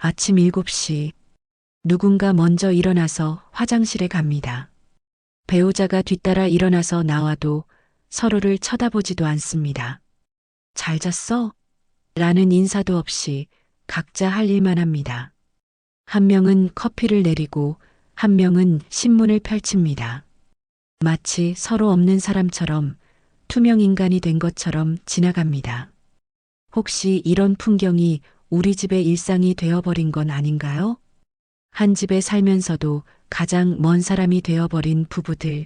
아침 7시. 누군가 먼저 일어나서 화장실에 갑니다. 배우자가 뒤따라 일어나서 나와도 서로를 쳐다보지도 않습니다. 잘 잤어? 라는 인사도 없이 각자 할 일만 합니다. 한 명은 커피를 내리고 한 명은 신문을 펼칩니다. 마치 서로 없는 사람처럼 투명 인간이 된 것처럼 지나갑니다. 혹시 이런 풍경이 우리 집의 일상이 되어버린 건 아닌가요? 한 집에 살면서도 가장 먼 사람이 되어버린 부부들.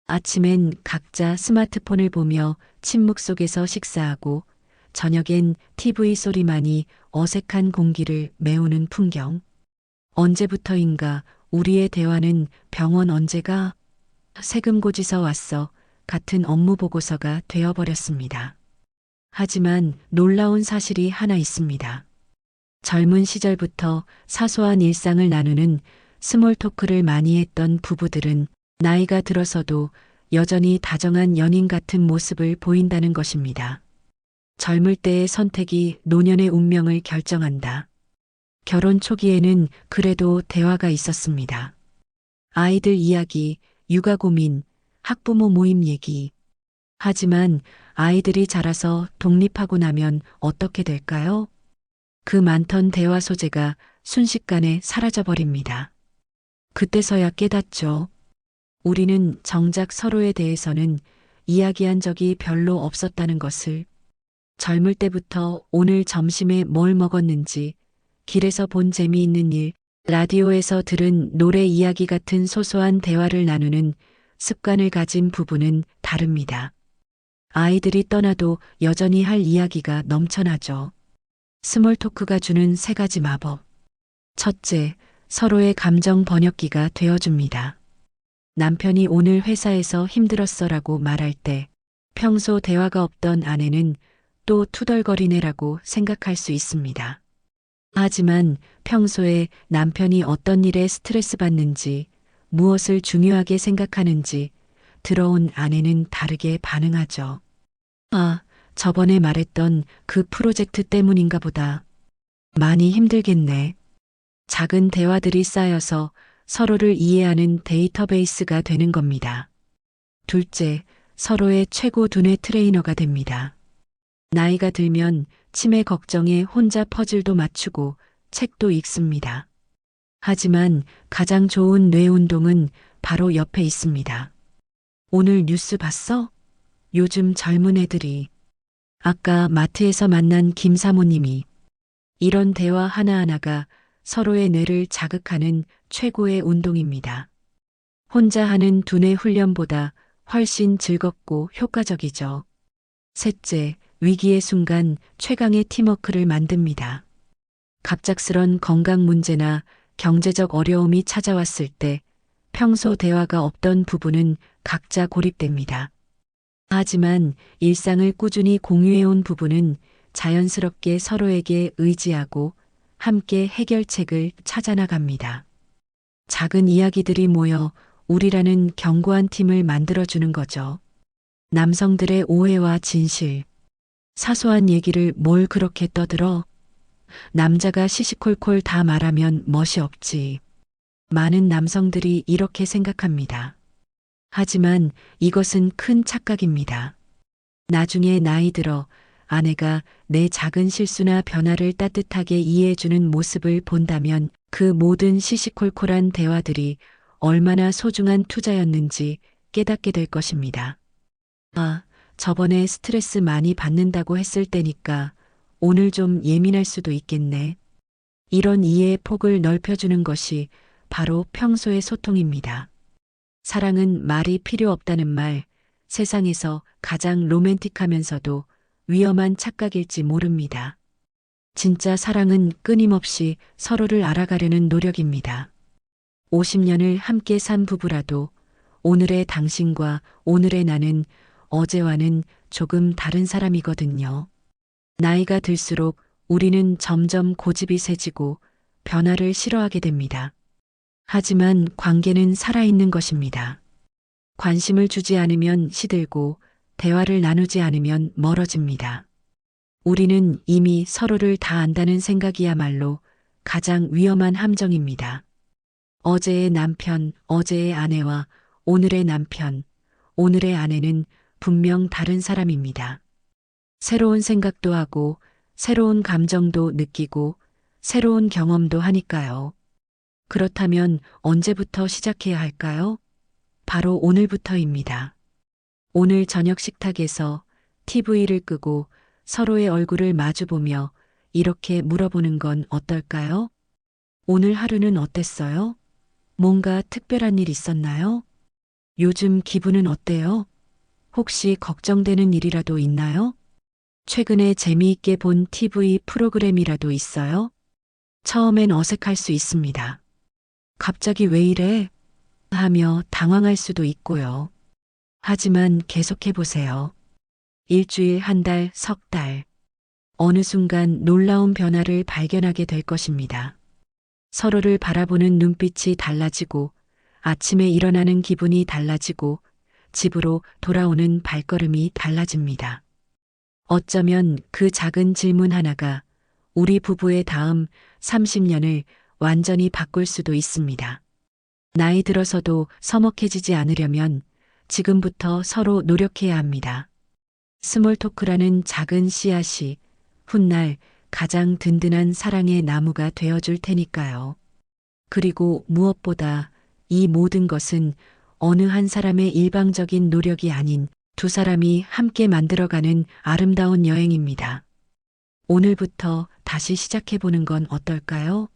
아침엔 각자 스마트폰을 보며 침묵 속에서 식사하고 저녁엔 TV 소리만이 어색한 공기를 메우는 풍경. 언제부터인가 우리의 대화는 병원 언제가? 세금고지서 왔어. 같은 업무 보고서가 되어버렸습니다. 하지만 놀라운 사실이 하나 있습니다. 젊은 시절부터 사소한 일상을 나누는 스몰 토크를 많이 했던 부부들은 나이가 들어서도 여전히 다정한 연인 같은 모습을 보인다는 것입니다. 젊을 때의 선택이 노년의 운명을 결정한다. 결혼 초기에는 그래도 대화가 있었습니다. 아이들 이야기, 육아 고민, 학부모 모임 얘기. 하지만 아이들이 자라서 독립하고 나면 어떻게 될까요? 그 많던 대화 소재가 순식간에 사라져버립니다. 그때서야 깨닫죠. 우리는 정작 서로에 대해서는 이야기한 적이 별로 없었다는 것을. 젊을 때부터 오늘 점심에 뭘 먹었는지, 길에서 본 재미있는 일, 라디오에서 들은 노래 이야기 같은 소소한 대화를 나누는 습관을 가진 부부는 다릅니다. 아이들이 떠나도 여전히 할 이야기가 넘쳐나죠. 스몰 토크가 주는 세 가지 마법. 첫째, 서로의 감정 번역기가 되어줍니다. 남편이 오늘 회사에서 힘들었어라고 말할 때 평소 대화가 없던 아내는 또 투덜거리네라고 생각할 수 있습니다. 하지만 평소에 남편이 어떤 일에 스트레스 받는지, 무엇을 중요하게 생각하는지 들어온 아내는 다르게 반응하죠. 아, 저번에 말했던 그 프로젝트 때문인가 보다. 많이 힘들겠네. 작은 대화들이 쌓여서 서로를 이해하는 데이터베이스가 되는 겁니다. 둘째, 서로의 최고 두뇌 트레이너가 됩니다. 나이가 들면 치매 걱정에 혼자 퍼즐도 맞추고 책도 읽습니다. 하지만 가장 좋은 뇌 운동은 바로 옆에 있습니다. 오늘 뉴스 봤어? 요즘 젊은 애들이. 아까 마트에서 만난 김 사모님이. 이런 대화 하나하나가 서로의 뇌를 자극하는 최고의 운동입니다. 혼자 하는 두뇌 훈련보다 훨씬 즐겁고 효과적이죠. 셋째, 위기의 순간 최강의 팀워크를 만듭니다. 갑작스런 건강 문제나 경제적 어려움이 찾아왔을 때 평소 대화가 없던 부부는 각자 고립됩니다. 하지만 일상을 꾸준히 공유해온 부부는 자연스럽게 서로에게 의지하고 함께 해결책을 찾아나갑니다. 작은 이야기들이 모여 우리라는 견고한 팀을 만들어주는 거죠. 남성들의 오해와 진실. 사소한 얘기를 뭘 그렇게 떠들어? 남자가 시시콜콜 다 말하면 멋이 없지. 많은 남성들이 이렇게 생각합니다. 하지만 이것은 큰 착각입니다. 나중에 나이 들어 아내가 내 작은 실수나 변화를 따뜻하게 이해해주는 모습을 본다면 그 모든 시시콜콜한 대화들이 얼마나 소중한 투자였는지 깨닫게 될 것입니다. 아, 저번에 스트레스 많이 받는다고 했을 때니까 오늘 좀 예민할 수도 있겠네. 이런 이해의 폭을 넓혀주는 것이 바로 평소의 소통입니다. 사랑은 말이 필요 없다는 말, 세상에서 가장 로맨틱하면서도 위험한 착각일지 모릅니다. 진짜 사랑은 끊임없이 서로를 알아가려는 노력입니다. 50년을 함께 산 부부라도 오늘의 당신과 오늘의 나는 어제와는 조금 다른 사람이거든요. 나이가 들수록 우리는 점점 고집이 세지고 변화를 싫어하게 됩니다. 하지만 관계는 살아있는 것입니다. 관심을 주지 않으면 시들고 대화를 나누지 않으면 멀어집니다. 우리는 이미 서로를 다 안다는 생각이야말로 가장 위험한 함정입니다. 어제의 남편, 어제의 아내와 오늘의 남편, 오늘의 아내는 분명 다른 사람입니다. 새로운 생각도 하고, 새로운 감정도 느끼고, 새로운 경험도 하니까요. 그렇다면 언제부터 시작해야 할까요? 바로 오늘부터입니다. 오늘 저녁 식탁에서 TV를 끄고 서로의 얼굴을 마주보며 이렇게 물어보는 건 어떨까요? 오늘 하루는 어땠어요? 뭔가 특별한 일 있었나요? 요즘 기분은 어때요? 혹시 걱정되는 일이라도 있나요? 최근에 재미있게 본 TV 프로그램이라도 있어요? 처음엔 어색할 수 있습니다. 갑자기 왜 이래? 하며 당황할 수도 있고요. 하지만 계속해 보세요. 일주일, 한 달, 석 달. 어느 순간 놀라운 변화를 발견하게 될 것입니다. 서로를 바라보는 눈빛이 달라지고, 아침에 일어나는 기분이 달라지고, 집으로 돌아오는 발걸음이 달라집니다. 어쩌면 그 작은 질문 하나가 우리 부부의 다음 30년을 완전히 바꿀 수도 있습니다. 나이 들어서도 서먹해지지 않으려면 지금부터 서로 노력해야 합니다. 스몰 토크라는 작은 씨앗이 훗날 가장 든든한 사랑의 나무가 되어줄 테니까요. 그리고 무엇보다 이 모든 것은 어느 한 사람의 일방적인 노력이 아닌 두 사람이 함께 만들어가는 아름다운 여행입니다. 오늘부터 다시 시작해보는 건 어떨까요?